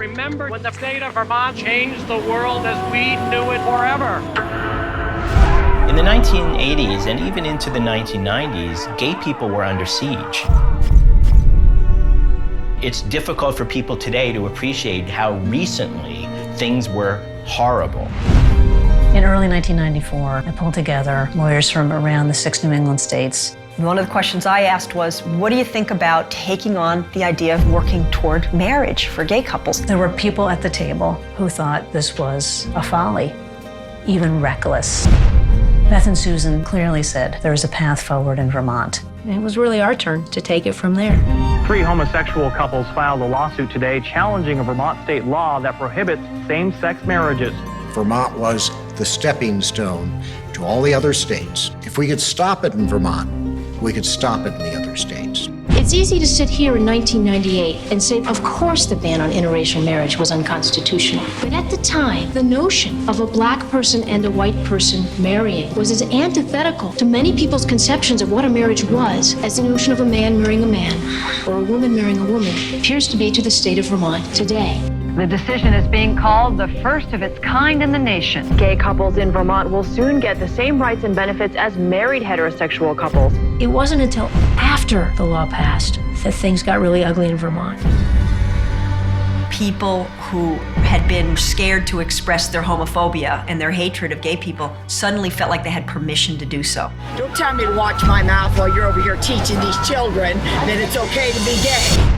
Remember when the state of Vermont changed the world as we knew it forever. In the 1980s and even into the 1990s, gay people were under siege. It's difficult for people today to appreciate how recently things were horrible. In early 1994, I pulled together lawyers from around the 6 New England states. One of the questions I asked was, what do you think about taking on the idea of working toward marriage for gay couples? There were people at the table who thought this was a folly, even reckless. Beth and Susan clearly said there is a path forward in Vermont. And it was really our turn to take it from there. 3 homosexual couples filed a lawsuit today challenging a Vermont state law that prohibits same-sex marriages. Vermont was the stepping stone to all the other states. If we could stop it in Vermont, we could stop it in the other states. It's easy to sit here in 1998 and say, of course the ban on interracial marriage was unconstitutional. But at the time, the notion of a black person and a white person marrying was as antithetical to many people's conceptions of what a marriage was as the notion of a man marrying a man or a woman marrying a woman appears to be to the state of Vermont today. The decision is being called the first of its kind in the nation. Gay couples in Vermont will soon get the same rights and benefits as married heterosexual couples. It wasn't until after the law passed that things got really ugly in Vermont. People who had been scared to express their homophobia and their hatred of gay people suddenly felt like they had permission to do so. Don't tell me to watch my mouth while you're over here teaching these children that it's okay to be gay.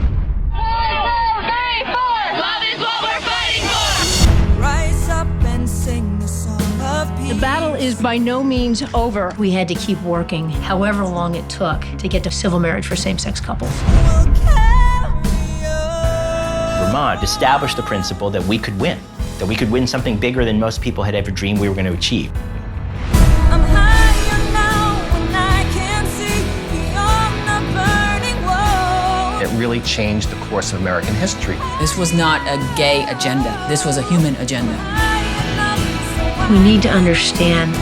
The battle is by no means over. We had to keep working, however long it took, to get to civil marriage for same-sex couples. Vermont established the principle that we could win something bigger than most people had ever dreamed we were going to achieve. It really changed the course of American history. This was not a gay agenda. This was a human agenda. We need to understand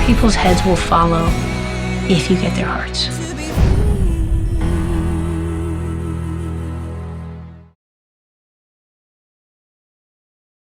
people's heads will follow if you get their hearts.